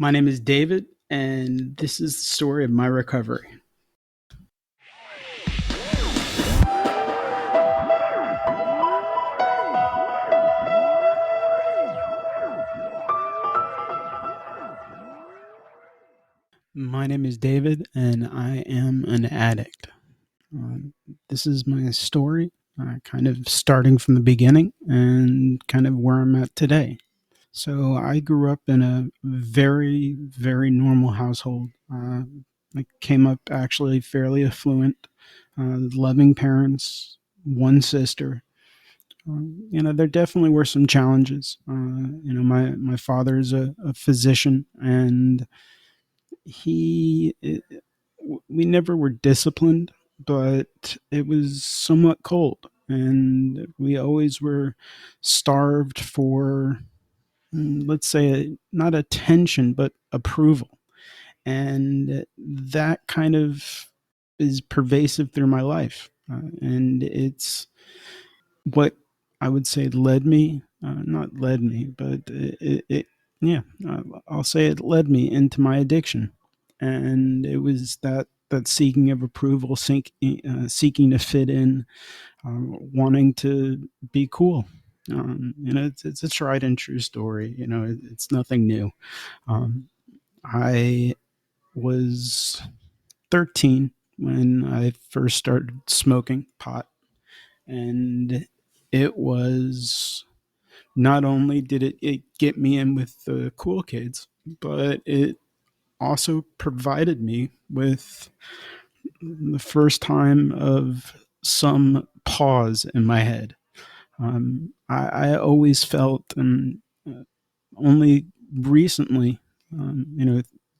My name is David, and this is the story of my recovery. My name is David, and I am an addict. Um, this is my story, kind of starting from the beginning and kind of where I'm at today. So, I grew up in a very, very normal household. I came up actually fairly affluent, loving parents, one sister. There definitely were some challenges. My father is a physician, and he we never were disciplined, but it was somewhat cold, and we always were starved for, let's say, not attention but approval, and that kind of is pervasive through my life, and it's what I would say led me, not led me, but yeah, I'll say it led me into my addiction, and it was that seeking of approval, seeking to fit in, wanting to be cool. It's a tried and true story. It's nothing new. Um, I was 13 when I first started smoking pot, and it was not only did it get me in with the cool kids, but it also provided me with the first time of some pause in my head. I always felt, and only recently,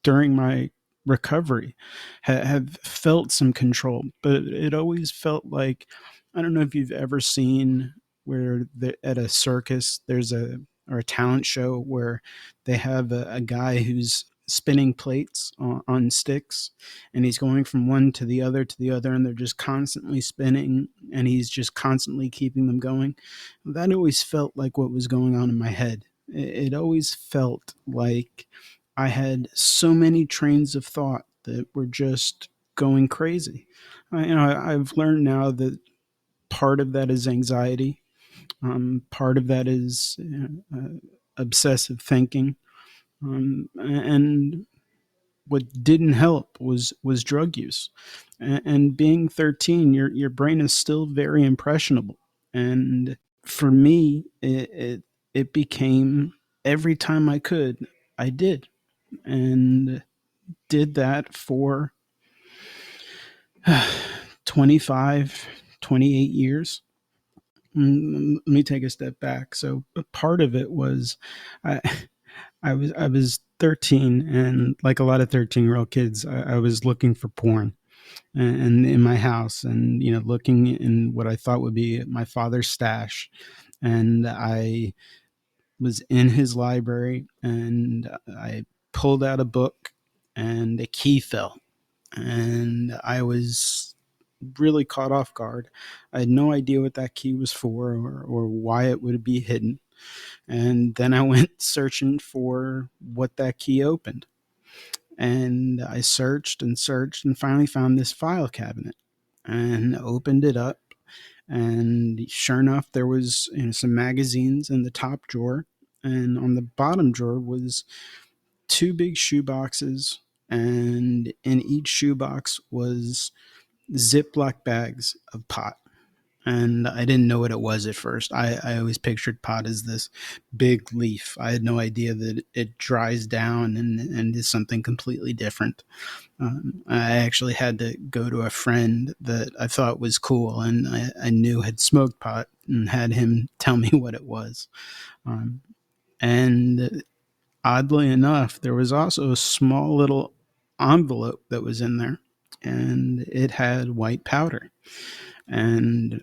during my recovery, have felt some control. But it always felt like, I don't know if you've ever seen where at a circus there's a talent show where they have a guy who's spinning plates on sticks, and he's going from one to the other, and they're just constantly spinning, and he's just constantly keeping them going. That always felt like what was going on in my head. It always felt like I had so many trains of thought that were just going crazy. I've learned now that part of that is anxiety. Part of that is obsessive thinking. And what didn't help was drug use. And being 13, your brain is still very impressionable. And for me, it became, every time I could, I did, and did that for 25, 28 years. Let me take a step back. So part of it was, I, I was 13, and like a lot of 13-year-old kids, I was looking for porn and in my house, and looking in what I thought would be my father's stash. And I was in his library, and I pulled out a book, and a key fell, and I was really caught off guard. I had no idea what that key was for, or why it would be hidden. And then I went searching for what that key opened. And I searched and searched and finally found this file cabinet and opened it up. And sure enough, there was, some magazines in the top drawer. And on the bottom drawer was two big shoe boxes. And in each shoebox was Ziploc bags of pot. And I didn't know what it was at first. I always pictured pot as this big leaf. I had no idea that it dries down and is something completely different. I actually had to go to a friend that I thought was cool and I knew had smoked pot, and had him tell me what it was. Um, and oddly enough, there was also a small little envelope that was in there, and it had white powder. And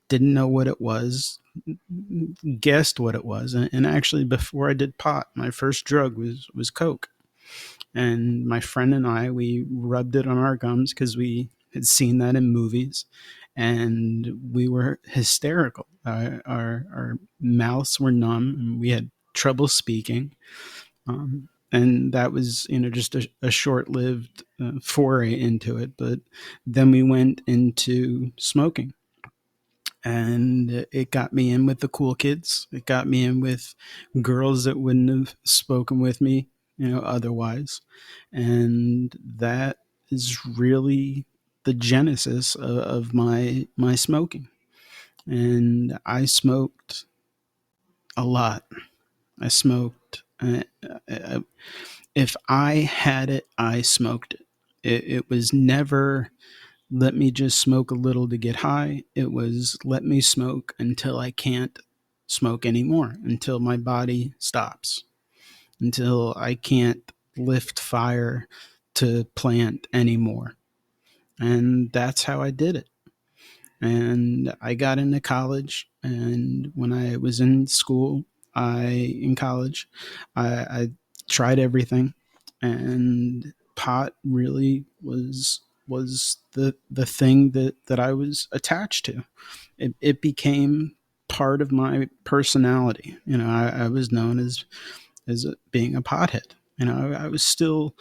didn't know what it was, guessed what it was, and actually, before I did pot, my first drug was coke. And my friend and we rubbed it on our gums because we had seen that in movies, and we were hysterical. Our mouths were numb, and we had trouble speaking. and that was, just a short-lived foray into it. But then we went into smoking, and it got me in with the cool kids. It got me in with girls that wouldn't have spoken with me, otherwise. And that is really the genesis of my smoking. And I smoked a lot. I smoked. If I had it, I smoked it. It was never let me just smoke a little to get high. It was let me smoke until I can't smoke anymore, until my body stops, until I can't lift fire to plant anymore. And that's how I did it. And I got into college, and when I was in school, in college, I tried everything, and pot really was the thing that I was attached to. It became part of my personality. I was known as being a pothead. I was still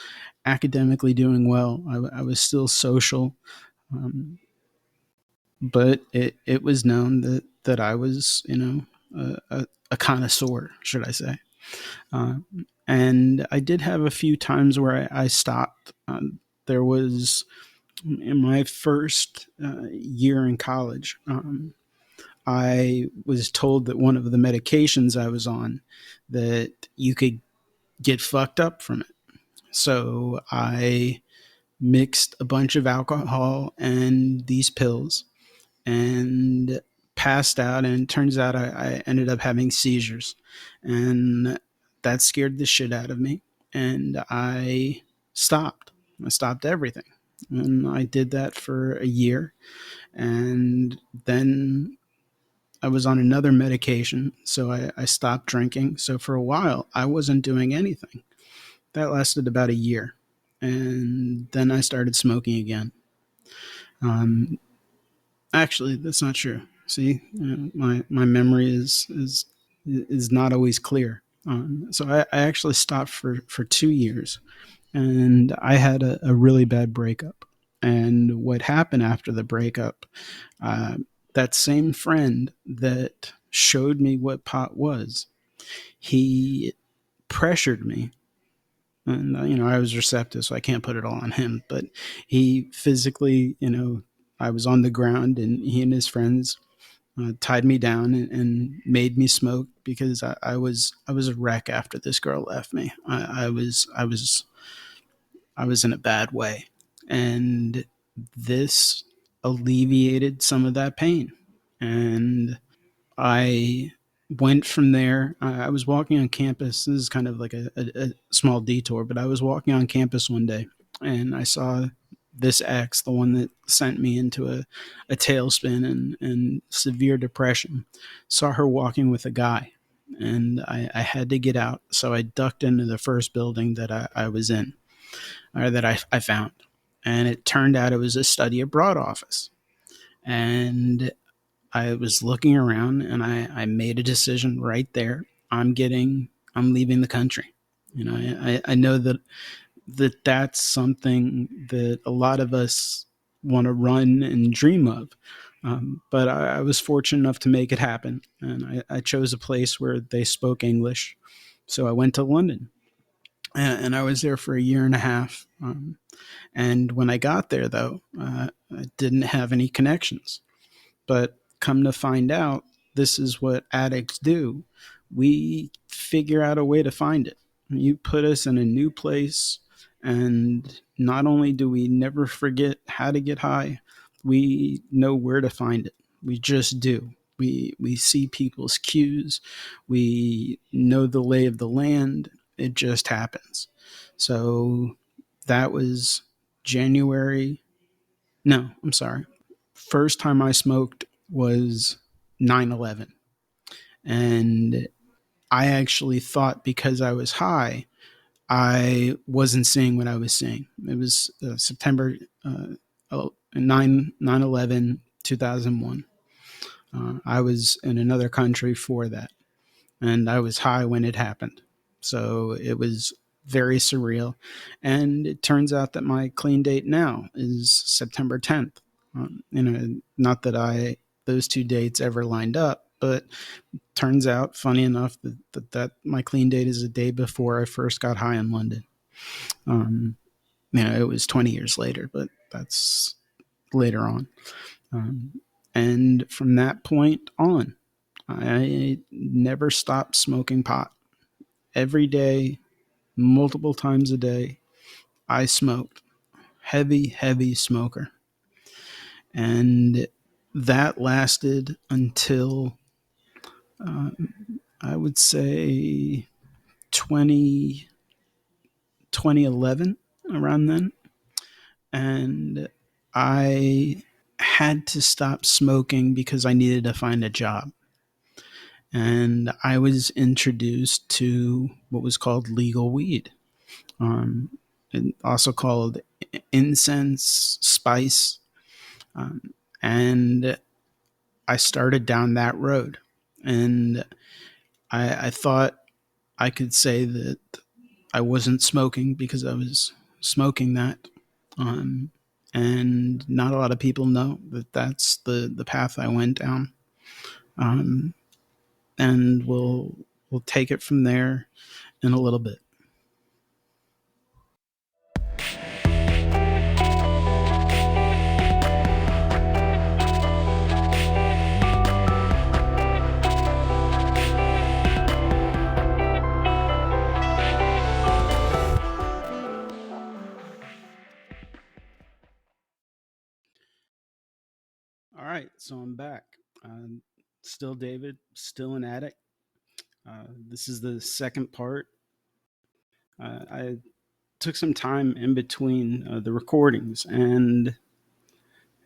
academically doing well. I was still social. Um, but it was known that I was, a connoisseur, should I say. Uh, and I did have a few times where I stopped. There was in my first year in college, I was told that one of the medications I was on, that you could get fucked up from it. So I mixed a bunch of alcohol and these pills and passed out. And it turns out I ended up having seizures, and that scared the shit out of me. And I stopped everything. And I did that for a year. And then I was on another medication. So I stopped drinking. So for a while, I wasn't doing anything. That lasted about a year. And then I started smoking again. Um, Actually, that's not true. See, my memory is not always clear. So I actually stopped for 2 years, and I had a really bad breakup. And what happened after the breakup? Uh, that same friend that showed me what pot was, he pressured me, and I was receptive, so I can't put it all on him. But he physically, I was on the ground, and he and his friends tied me down and made me smoke because I was a wreck after this girl left me. I was in a bad way, and this alleviated some of that pain. And I went from there. I was walking on campus. This is kind of like a small detour, but I was walking on campus one day, and I saw this ex, the one that sent me into a tailspin and severe depression. Saw her walking with a guy, and I had to get out. So I ducked into the first building that I was in, or that I found. And it turned out it was a study abroad office. And I was looking around, and I made a decision right there. I'm leaving the country. I know that's something that a lot of us want to run and dream of. But I was fortunate enough to make it happen. And I chose a place where they spoke English. So I went to London, and I was there for a year and a half. And when I got there, though, I didn't have any connections. But come to find out, this is what addicts do. We figure out a way to find it. You put us in a new place, and not only do we never forget how to get high, we know where to find it. We just do. We see people's cues. We know the lay of the land. It just happens. So that was January. No, I'm sorry. First time I smoked was 9/11, and I actually thought because I was high, I wasn't seeing what I was seeing. It was September 9/11 2001. I was in another country for that, and I was high when it happened. So it was very surreal. And it turns out that my clean date now is September 10th. Not that those two dates ever lined up, but turns out, funny enough, that my clean date is a day before I first got high in London. Um, it was 20 years later, but that's later on. Um, and from that point on, I never stopped smoking pot. Every day, multiple times a day, I smoked. Heavy, heavy smoker. And that lasted until I would say 20, 2011, around then. And I had to stop smoking because I needed to find a job. And I was introduced to what was called legal weed, um, and also called incense spice. Um, and I started down that road. And I thought I could say that I wasn't smoking because I was smoking that. Um, and not a lot of people know that that's the path I went down. Um, and we'll take it from there in a little bit. All right, so I'm back. Still David, still an addict. This is the second part. I took some time in between the recordings, and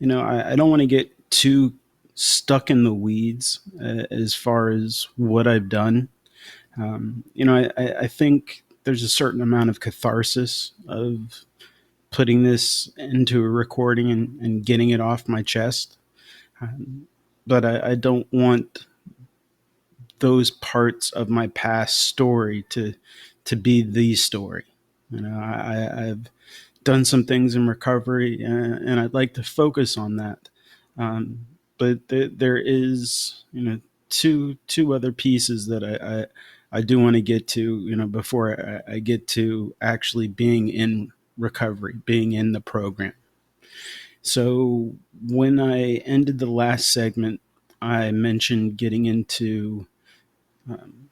I don't want to get too stuck in the weeds as far as what I've done. I think there's a certain amount of catharsis of putting this into a recording and getting it off my chest. But I don't want those parts of my past story to be the story. I've done some things in recovery, and I'd like to focus on that. Um, but there is, two other pieces that I do want to get to, before I get to actually being in recovery, being in the program. So when I ended the last segment, I mentioned getting into um,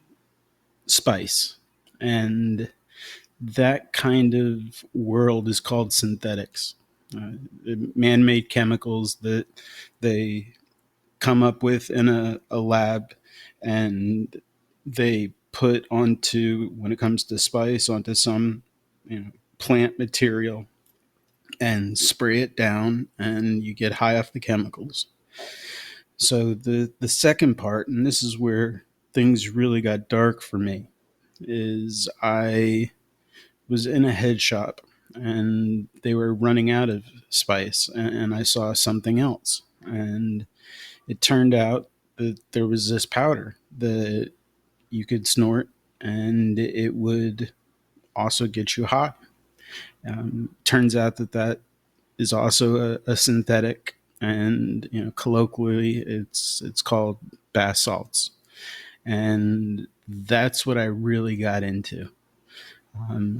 spice, and that kind of world is called synthetics, man-made chemicals that they come up with in a lab, and they put onto, when it comes to spice, onto some plant material and spray it down, and you get high off the chemicals. So the second part, and this is where things really got dark for me, is I was in a head shop and they were running out of spice, and I saw something else, and it turned out that there was this powder that you could snort, and it would also get you high. Turns out that is also a synthetic, and colloquially it's called bath salts, and that's what I really got into.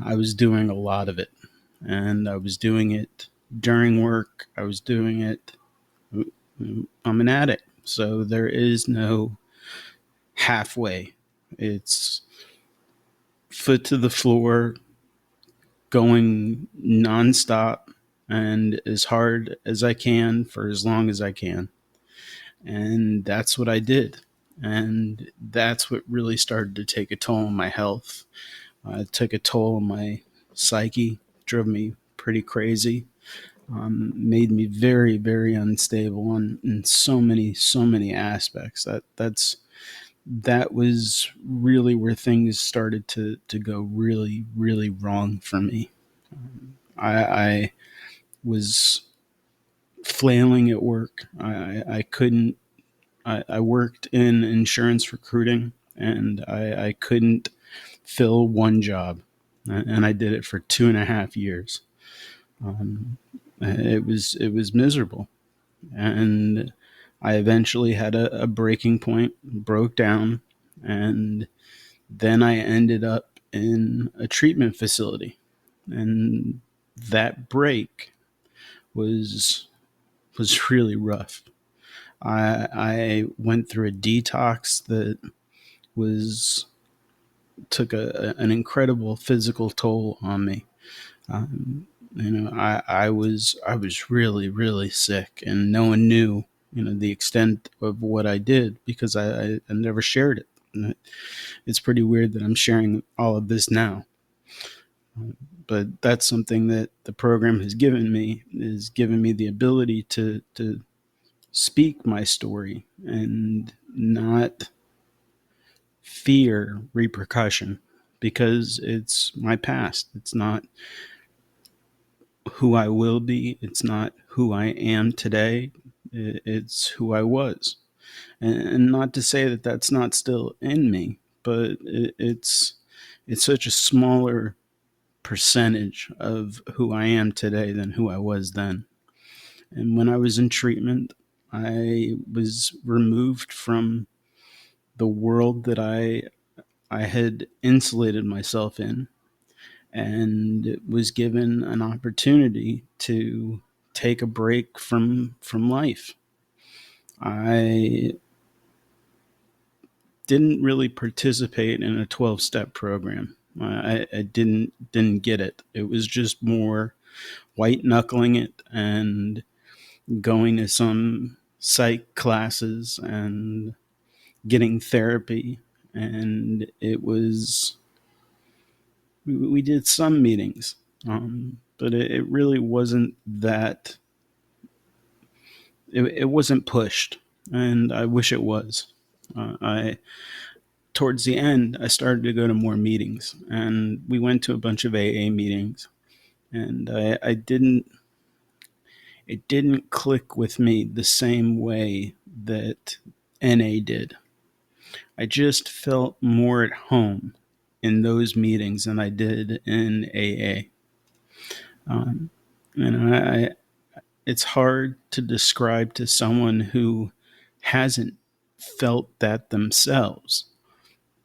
I was doing a lot of it, and I was doing it during work. I was doing it. I'm an addict, so there is no halfway. It's foot to the floor, going nonstop, and as hard as I can for as long as I can. And that's what I did. And that's what really started to take a toll on my health. It took a toll on my psyche, drove me pretty crazy, made me very, very unstable in so many aspects. That was really where things started to go really, really wrong for me. I was flailing at work. I couldn't. I worked in insurance recruiting, and I couldn't fill one job. and I did it for 2.5 years. Um, it was miserable, and I eventually had a breaking point, broke down, and then I ended up in a treatment facility, and that break was was really rough. I went through a detox that was took an incredible physical toll on me. I was really sick, and no one knew the extent of what I did because I never shared it. And it's pretty weird that I'm sharing all of this now, but that's something that the program has given me, is given me the ability to speak my story and not fear repercussion, because it's my past. It's not who I will be. It's not who I am today. It's who I was. And not to say that that's not still in me, but it's such a smaller percentage of who I am today than who I was then. And when I was in treatment, I was removed from the world that I had insulated myself in, and was given an opportunity to take a break from life. I didn't really participate in a 12-step program. I didn't get it. It was just more white knuckling it and going to some psych classes and getting therapy. And it was, we did some meetings, but it really wasn't that. It wasn't pushed, and I wish it was. I Towards the end, I started to go to more meetings, and we went to a bunch of AA meetings, and I didn't. It didn't click with me the same way that NA did. I just felt more at home in those meetings than I did in AA. Um, and it's hard to describe to someone who hasn't felt that themselves.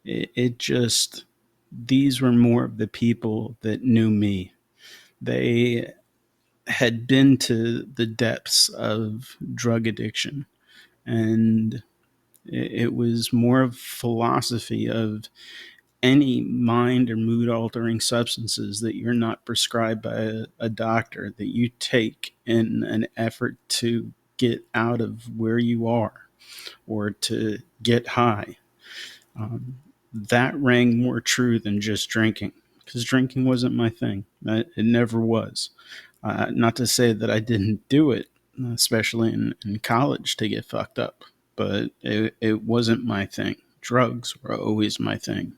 It just, these were more of the people that knew me. They had been to the depths of drug addiction, and it was more of philosophy of any mind or mood altering substances that you're not prescribed by a doctor, that you take in an effort to get out of where you are or to get high. Um, that rang more true than just drinking, because drinking wasn't my thing. It never was. Not to say that I didn't do it, especially in college, to get fucked up, but it wasn't my thing. Drugs were always my thing.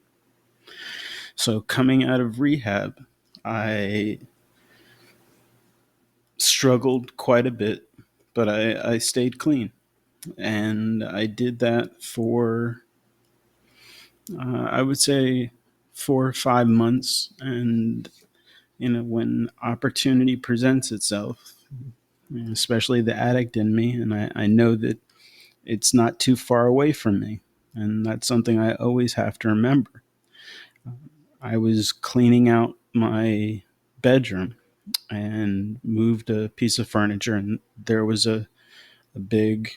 So coming out of rehab, I struggled quite a bit, but I stayed clean. And I did that for, I would say, 4 or 5 months. And, when opportunity presents itself, especially the addict in me, and I know that it's not too far away from me. And that's something I always have to remember. I was cleaning out my bedroom and moved a piece of furniture, and there was a big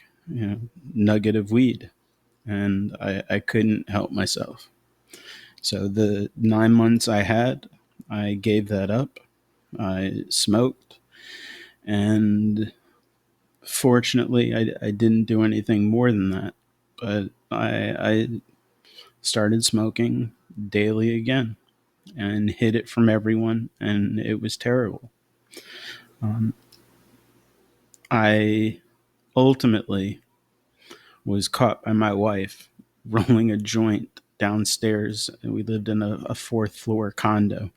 nugget of weed, and I couldn't help myself. So the 9 months I had, I gave that up. I smoked, and fortunately I didn't do anything more than that, but I started smoking daily again and hid it from everyone, and it was terrible. um, I ultimately was caught by my wife rolling a joint downstairs. We lived in a fourth floor condo,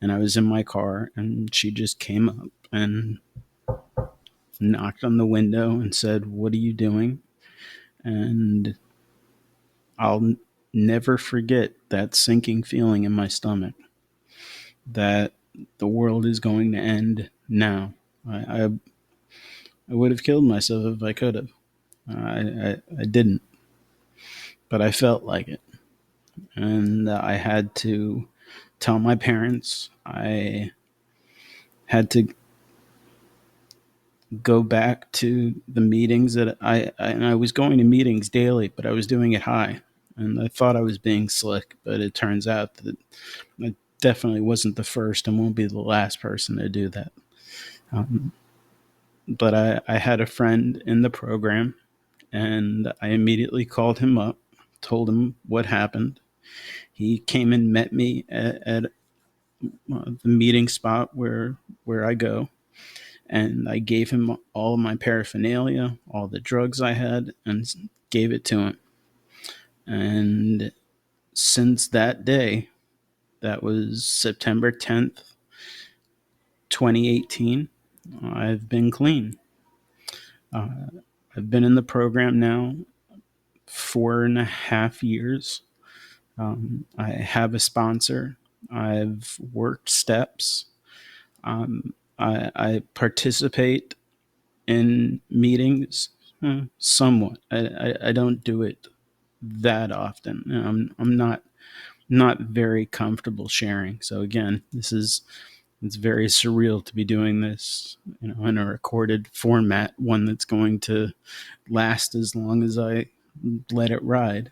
and I was in my car, and she just came up and knocked on the window and said, "What are you doing?" And I'll never forget that sinking feeling in my stomach. that the world is going to end now. I would have killed myself if I could have. I didn't, but I felt like it. And I had to tell my parents. I had to go back to the meetings that and I was going to meetings daily, but I was doing it high. And I thought I was being slick, but it turns out that I definitely wasn't the first and won't be the last person to do that. Um, but I had a friend in the program, and I immediately called him up, told him what happened. He came and met me at the meeting spot where I go, and I gave him all of my paraphernalia, all the drugs I had, and gave it to him. And since that day, that was September 10th, 2018, I've been clean. Uh, I've been in the program now 4.5 years. I have a sponsor. I've worked steps. I participate in meetings somewhat. I don't do it that often. I'm not very comfortable sharing. So again, it's very surreal to be doing this, in a recorded format, one that's going to last as long as I let it ride.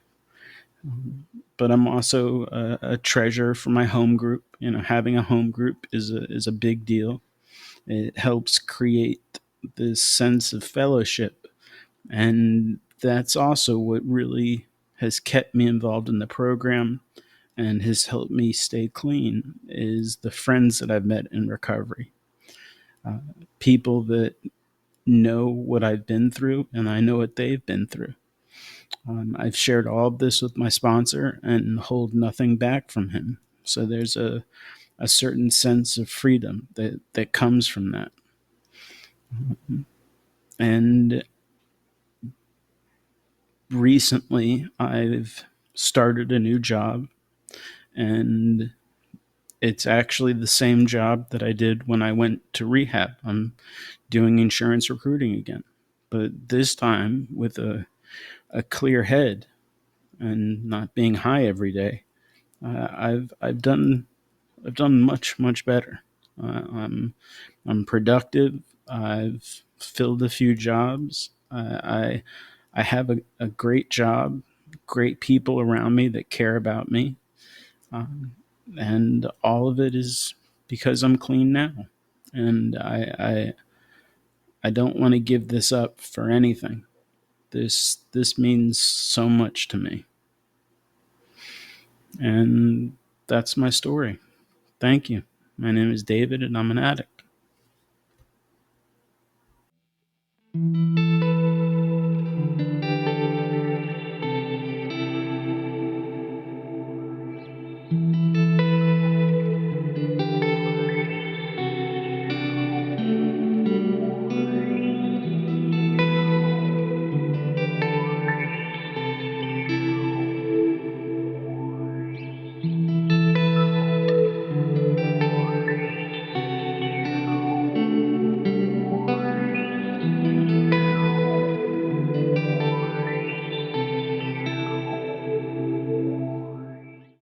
But I'm also a treasure for my home group. Having a home group is a big deal. It helps create this sense of fellowship, and that's also what really has kept me involved in the program and has helped me stay clean is the friends that I've met in recovery. Uh, People that know what I've been through and I know what they've been through. I've shared all of this with my sponsor and hold nothing back from him. So there's a certain sense of freedom that comes from that. And recently, I've started a new job, and it's actually the same job that I did when I went to rehab. I'm doing insurance recruiting again, but this time with a clear head and not being high every day. I've done much better. I'm productive. I've filled a few jobs. I have a great job, great people around me that care about me, um, and all of it is because I'm clean now. And I don't want to give this up for anything. This means so much to me, and that's my story. Thank you. My name is David, and I'm an addict.